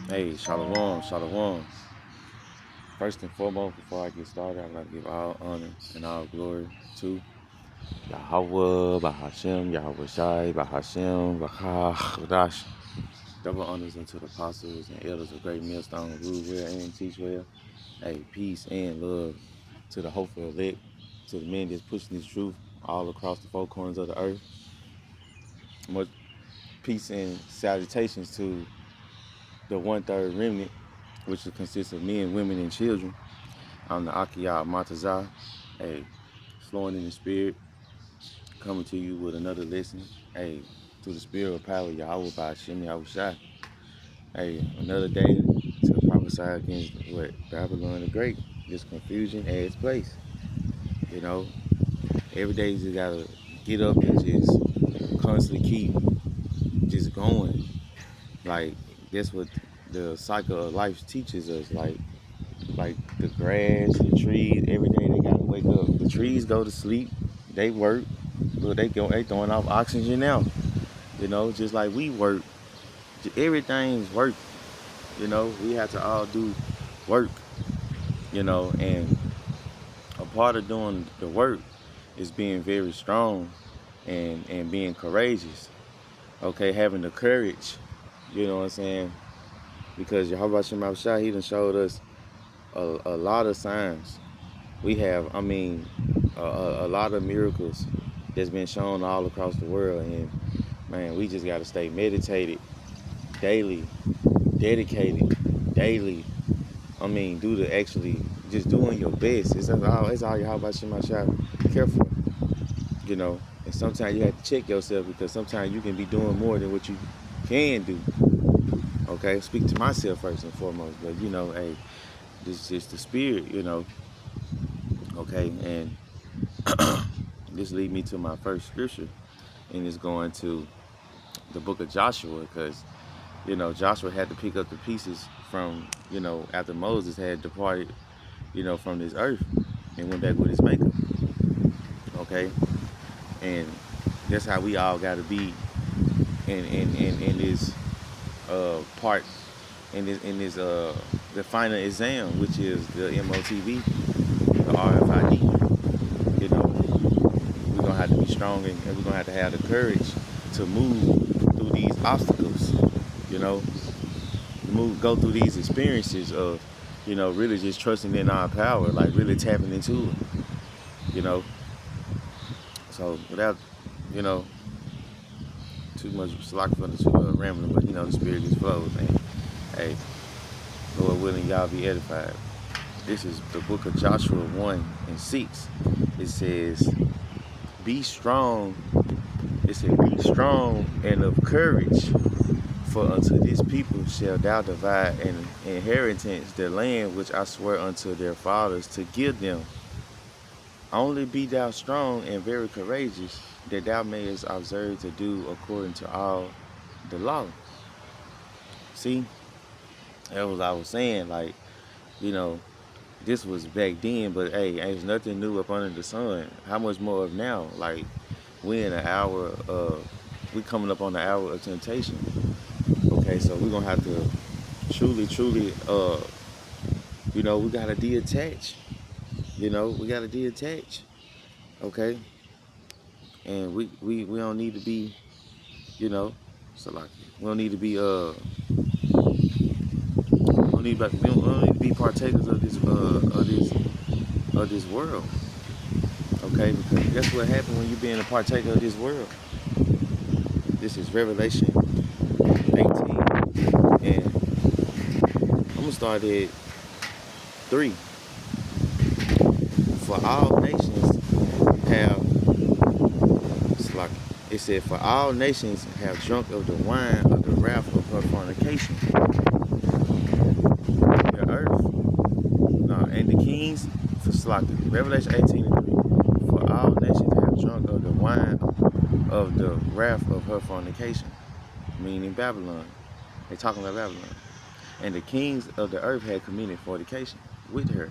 Hey, Shalom, Shalom. First and foremost, before I get started, I'd like to give all honor and all glory to Yahweh, Bahashem, Yahweh Shai, Bahashem, Bahadash. Double honors unto the apostles and elders of great millstone, rule well and teach well. Hey, peace and love to the hopeful elect, to the men that's pushing this truth all across the four corners of the earth. Much peace and salutations to the one-third remnant, which consists of men, women, and children. I'm the Akiyah Matazah, hey, flowing in the spirit, coming to you with another lesson, hey, through the spirit of power, Yahweh by Hashem Yahushai. Hey, another day to prophesy against what Babylon the Great. This confusion adds place. You know, every day you just gotta get up and just constantly keep just going. Like that's what the cycle of life teaches us. Like the grass, the trees, every day they gotta wake up. The trees go to sleep, they work. Look, they throwing off oxygen now. You know, just like we work. Everything's work. You know, we have to all do work. You know, and a part of doing the work is being very strong and being courageous. Okay, having the courage. You know what I'm saying? Because Yahweh Shema Shah, he done showed us a lot of signs. We have, a lot of miracles that's been shown all across the world. And man, we just got to stay meditated daily, dedicated daily. Do the actually just doing your best. It's all you have about Shema Shah. Careful, you know. And sometimes you have to check yourself because sometimes you can be doing more than what you can do. Okay, speak to myself first and foremost. But you know, hey, this is the spirit, you know. Okay, and this leads me to my first scripture, and it's going to the book of Joshua, because you know Joshua had to pick up the pieces from, you know, after Moses had departed, you know, from this earth and went back with his maker. Okay, and that's how we all got to be in this part in this the final exam, which is the MOTV, the RFID. You know, we're gonna have to be strong and we're gonna have to have the courage to move through these obstacles. You know, go through these experiences of, you know, really just trusting in our power, like really tapping into it. You know, so without, you know, too much slack for the rambling, but you know the spirit just flows. And hey, Lord willing, y'all be edified. This is the book of Joshua 1:6. It says, "Be strong." It said, "Be strong and of courage, for unto this people shall thou divide an inheritance, the land which I swear unto their fathers to give them. Only be thou strong and very courageous, that thou mayest observe to do according to all the law." See, that was I was saying, like, you know, this was back then, but hey, there's nothing new up under the sun. How much more of now? Like, we in an hour we coming up on the hour of temptation. Okay, so we're gonna have to truly, you know, we gotta detach. You know, we gotta detach. Okay, and we don't need to be, you know, so like we don't need to be we don't need to be partakers of this world. Okay, because that's what happens when you're being a partaker of this world. This is Revelation 18, and I'm gonna start at 3. For all nations have, it's like it said, for all nations have drunk of the wine of the wrath of her fornication. The earth, no, and the kings for slaughter. Revelation 18:3. For all nations have drunk of the wine of the wrath of her fornication, meaning Babylon. They're talking about Babylon. And the kings of the earth had committed fornication with her,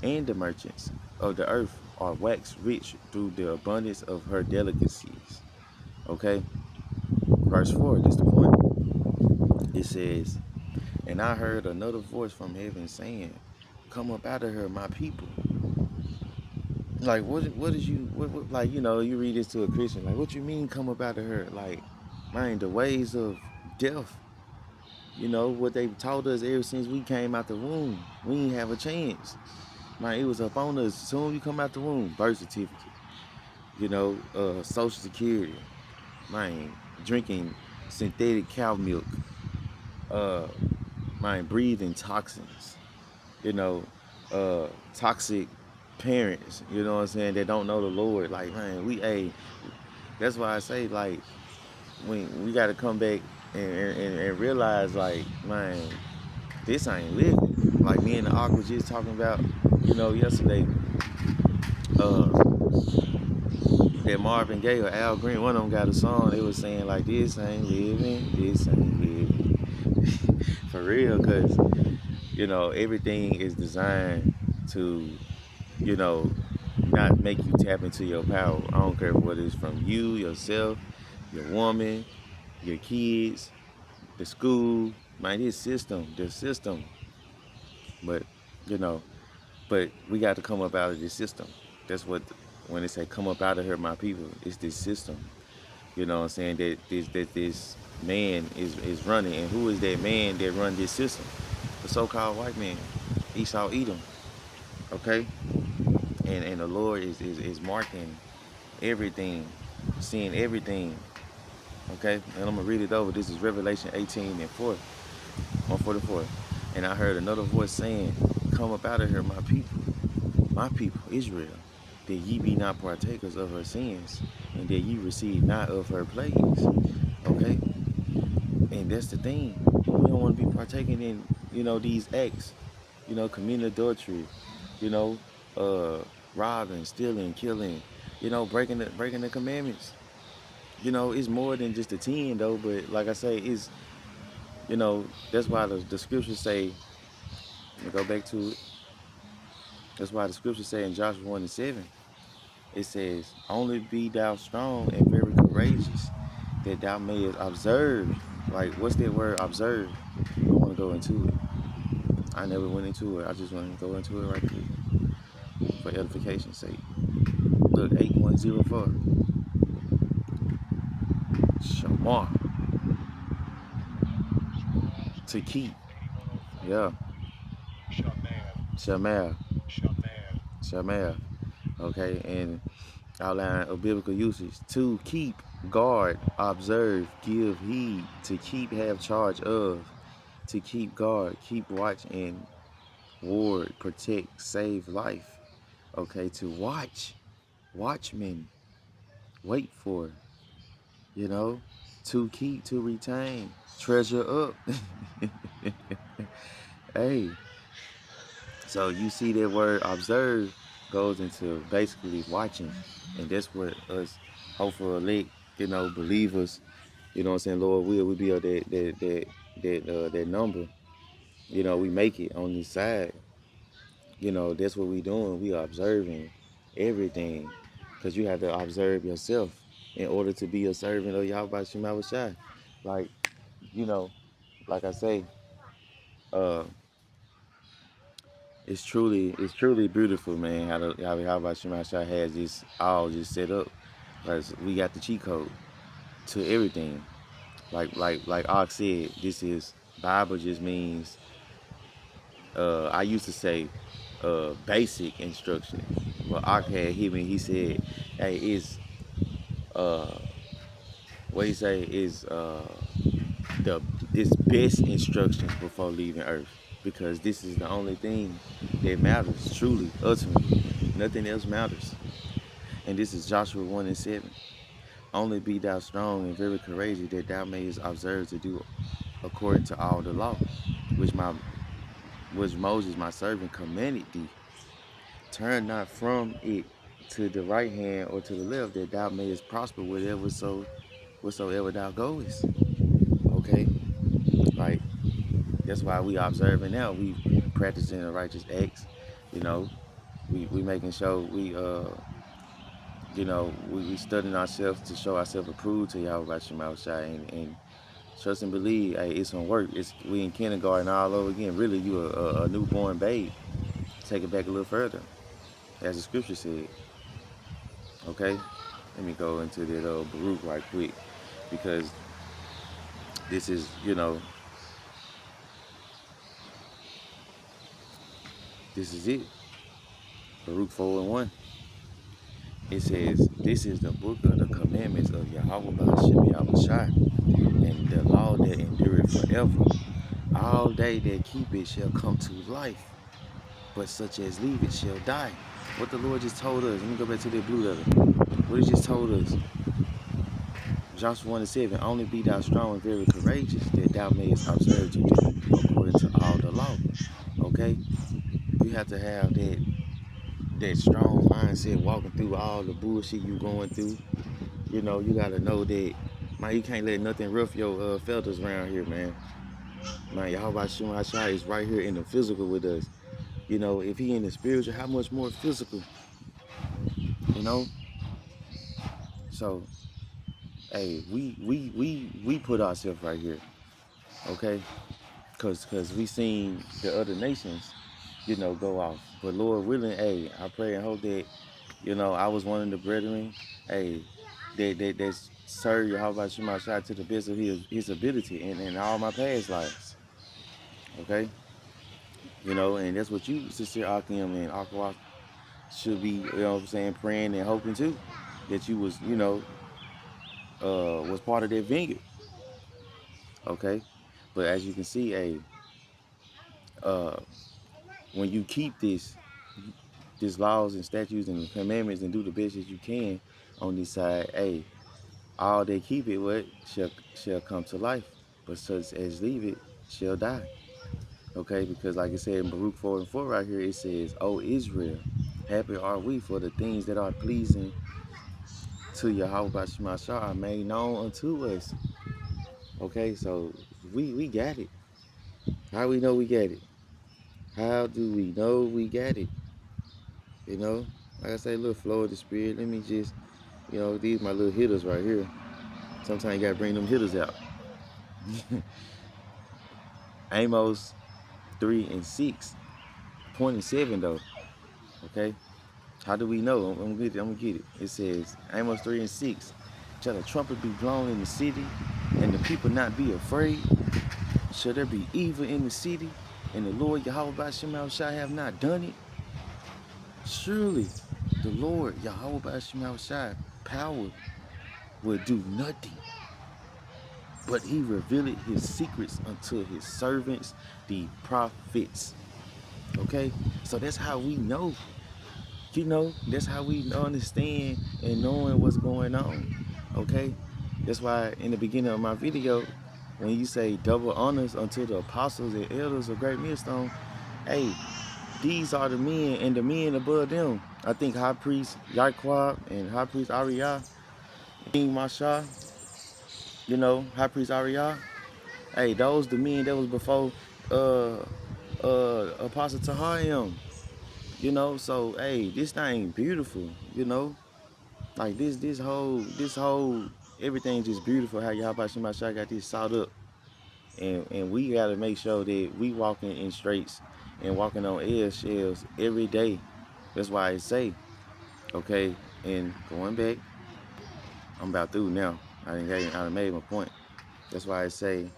and the merchants of the earth are waxed rich through the abundance of her delicacies. Okay? Verse 4, this is the point. It says, And I heard another voice from heaven saying, "Come up out of her, my people." Like, what is you, what, like, you read this to a Christian, like, what you mean, come up out of her? Like, man, the ways of death, what they taught us ever since we came out the womb. We ain't have a chance. Man, it was up on us. Soon you come out the womb, birth certificate, social security, man, drinking synthetic cow milk, uh, man, breathing toxins, you know, toxic parents, you know what I'm saying, that don't know the Lord. Like, man, that's why I say, like, we got to come back and realize, like, man, this ain't living. Like, me and the Ark was just talking about, yesterday, uh, that Marvin Gaye or Al Green, one of them got a song, they was saying, like, this ain't living, this ain't living. For real, because, everything is designed to, you know, not make you tap into your power. I don't care what it's from you, yourself, your woman, your kids, the school, man, the system. But, you know, but we got to come up out of this system. That's what, when they say come up out of here, my people, it's this system. You know what I'm saying? That this man is running. And who is that man that run this system? The so-called white man, Esau Edom. Okay? And the Lord is marking everything, seeing everything. Okay? And I'm going to read it over. This is Revelation 18:4, 144. And I heard another voice saying, come up out of here, my people, Israel, that ye be not partakers of her sins, and that ye receive not of her plagues. Okay? And that's the thing. We don't want to be partaking in, these acts, committing adultery, you know, robbing, stealing, killing, breaking the commandments. It's more than just a 10 though, but like I say, that's why the scriptures say, let me go back to it. That's why the scriptures say in Joshua 1:7, it says, only be thou strong and very courageous, that thou mayest observe. Like, what's that word, observe? I want to go into it. I never went into it. I just want to go into it right quick for edification's sake. Look, 8104. Shamar. To keep. Yeah. Shamar. Shamar. Okay, and outline of biblical usage. To keep, guard, observe, give heed, to keep, have charge of, to keep guard, keep watch and ward, protect, save life. Okay, to watch, watchmen, wait for, to keep, to retain, treasure up. Hey, so you see that word observe goes into basically watching, and that's what us hopeful elect, believers, what I'm saying, Lord will, we be of that number, we make it on this side. That's what we doing. We are observing everything, because you have to observe yourself in order to be a servant of Yahweh Shema Shai. Like, like I say, uh, it's truly beautiful, man. How Yahweh Shema Shai has this all just set up, because we got the cheat code to everything. Like Ox said, this is Bible just means. I used to say basic instruction, but Ox had hit me. He said, "Hey, uh, what he say is the it's best instructions before leaving Earth, because this is the only thing that matters truly, ultimately. Nothing else matters." And this is Joshua 1:7. Only be thou strong and very courageous, that thou mayest observe to do according to all the law, which Moses my servant commanded thee. Turn not from it to the right hand or to the left, that thou mayest prosper whatsoever thou goest. Okay? Like, that's why we observing now. We practicing the righteous acts. You know, we making sure we studying ourselves to show ourselves approved to Yahweh Shema Shai, and Trust and believe. Hey, it's gonna work. We in kindergarten all over again. Really, you a newborn babe. Take it back a little further, as the scripture said. Okay, let me go into that Baruch right quick, because this is, this is it. Baruch 4:1. It says, "This is the book of the commandments of Yahweh Ba'ashem Yahushai, and the law that endureth forever. All they that keep it shall come to life, but such as leave it shall die." What the Lord just told us. Let me go back to that blue letter. What He just told us. Joshua 1:7. "Only be thou strong and very courageous, that thou mayest observe to do according to all the law." Okay? You have to have that strong mindset walking through all the bullshit you going through. You gotta know that, man, you can't let nothing rough your feathers around here, man. Man, Yahweh Shema Shai is right here in the physical with us. If He in the spiritual, how much more physical? You know? So, hey, we put ourselves right here, okay? Cause we seen the other nations, go off. But Lord willing, hey, I pray and hope that, I was one of the brethren, hey, that serve Yahweh Shema Shai to the best of his ability in all my past lives. Okay? And that's what you, Sister Akim and Aqua, should be, what I'm saying, praying and hoping too. That you was, was part of that vineyard. Okay? But as you can see, hey, when you keep these laws and statutes and commandments and do the best as you can on this side, hey, all they keep it, what shall come to life, but such as leave it shall die. Okay, because like I said in Baruch 4:4 right here, it says, "O Israel, happy are we, for the things that are pleasing to Yahweh by Shema Shah are made known unto us." Okay, so we got it. How we know we got it? How do we know we got it? Like I say, a little flow of the spirit. Let me just, these my little hitters right here. Sometimes you gotta bring them hitters out. Amos 3:6, 7 though. Okay, how do we know? I'm gonna get it. It says Amos 3:6. "Shall the trumpet be blown in the city, and the people not be afraid? Shall there be evil in the city, and the Lord Yahweh Ba'ashem Shai have not done it? Surely the Lord Yahweh Ba'ashem Shai power will do nothing, but He revealed His secrets unto His servants, the prophets." Okay, so that's how we know. That's how we understand and knowing what's going on. Okay, that's why in the beginning of my video, when you say double honors unto the apostles and elders of Great Millstone, hey, these are the men and the men above them. I think High Priest Yaquab and High Priest Ariah, King Masha, High Priest Ariah. Hey, those the men that was before uh Apostle Tahariam. So hey, this thing beautiful, like this whole everything just beautiful. How Yahweh Shema Shai got this sawed up, and we gotta make sure that we walking in straights and walking on eggshells every day. That's why I say, okay. And going back, I'm about through now. I done made my point. That's why I say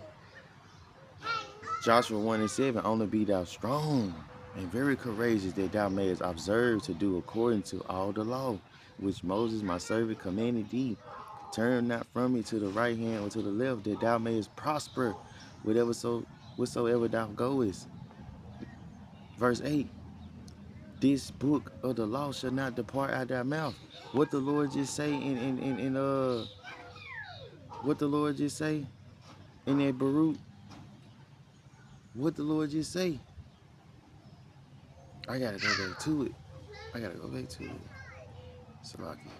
Joshua 1:7. "Only be thou strong and very courageous, that thou mayest observe to do according to all the law, which Moses my servant commanded thee. Turn not from me to the right hand or to the left, that thou mayest prosper whatsoever thou goest." Verse 8. "This book of the law shall not depart out of thy mouth." What the Lord just say what the Lord just say in that Baruch? What the Lord just say? I gotta go back to it. Salaki.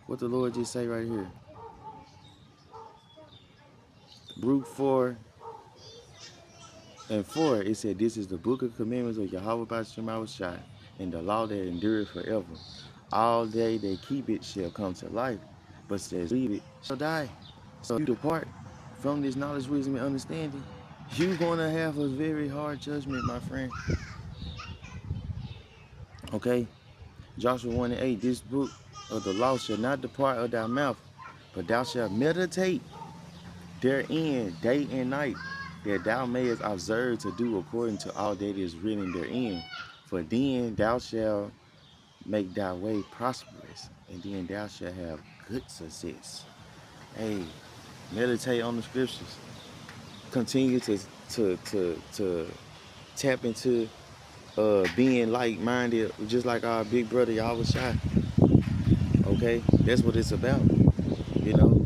What the Lord just say right here? Baruch 4:4. It said, "This is the book of commandments of Yahweh Ba'ashem Shai, and the law that endureth forever. All they that keep it shall come to life, but says leave it shall die." So you depart from this knowledge, wisdom, and understanding, you're going to have a very hard judgment, my friend. Okay? Joshua 1 and 8, this book of the law shall not depart of thy mouth, but thou shalt meditate therein day and night, that thou mayest observe to do according to all that is written therein. For then thou shalt make thy way prosperous, and then thou shalt have good success. Hey, meditate on the scriptures. Continue to tap into being like-minded, just like our big brother Yahushua. Okay, that's what it's about. You know,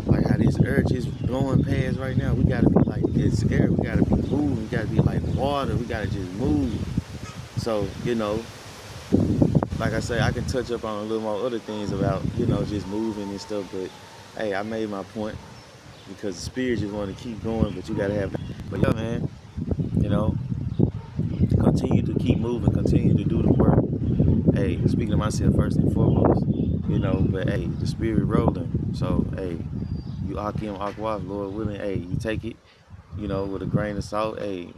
like how this earth is blowing past right now. We gotta be like this air. We gotta be moving. We gotta be like water. We gotta just move. So you know, like I say, I can touch up on a little more other things about just moving and stuff. But hey, I made my point because the spirit just want to keep going, but you gotta have. But yeah, man, you know, continue to keep moving. Continue to do the work. Hey, speaking to myself first and foremost, but hey, the spirit rolling. So, hey, you Akim Akwaf, Lord willing, hey, you take it, with a grain of salt, hey,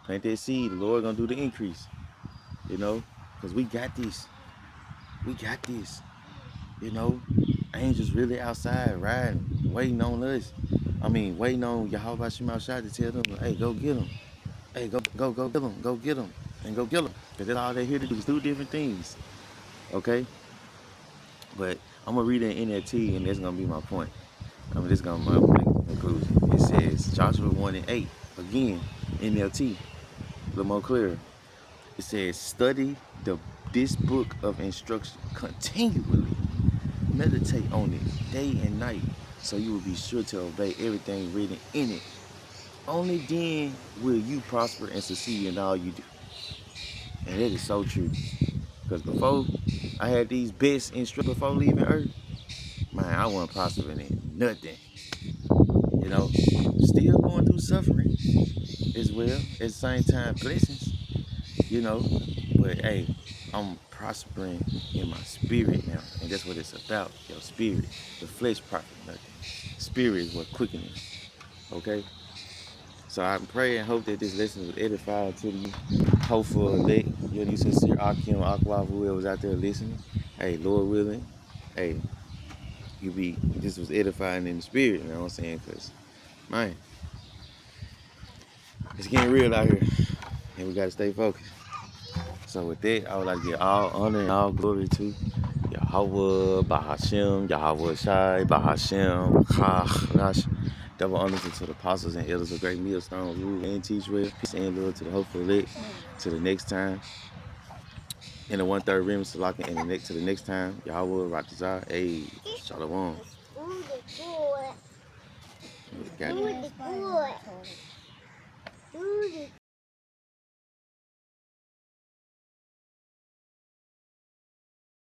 plant that seed, the Lord gonna do the increase, because we got this. We got this, angels really outside riding, waiting on us. Waiting on Yahweh Shema Shai to tell them, hey, go get them. Hey, go get them, go get them, and go kill them. Because that's all they're here to do is do different things, okay? But I'm going to read it in NLT, and that's going to be my point. This is going to be my conclusion. It says, Joshua 1 and 8, again, NLT, a little more clear. It says, study this book of instruction continually. Meditate on it day and night, so you will be sure to obey everything written in it. Only then will you prosper and succeed in all you do. And that is so true. Because before I had these best instructions before leaving Earth, man, I wasn't prospering in nothing. Still going through suffering as well. At the same time, blessings, But hey, I'm prospering in my spirit now. And that's what it's about. Your spirit. The flesh profit nothing. Spirit is what quickening. Okay? So I pray and hope that this lesson was edifying to you. Hopeful elect, you sincere Akim, Aqua, whoever was out there listening. Hey, Lord willing, hey, this was edifying in the spirit, you know what I'm saying? Because, man, it's getting real out here. And we got to stay focused. So with that, I would like to give all honor and all glory to Yahweh, Bahashem, Yahweh Shai, Bahashem, Chach, double honors to the apostles and elders of Great Millstone, rule and teach well. Peace and love to the hopeful elect. To the next time. In the 1/3 rim, Salaka, and to the next time. Yahweh, Rakazar, hey, Shalom. Got it.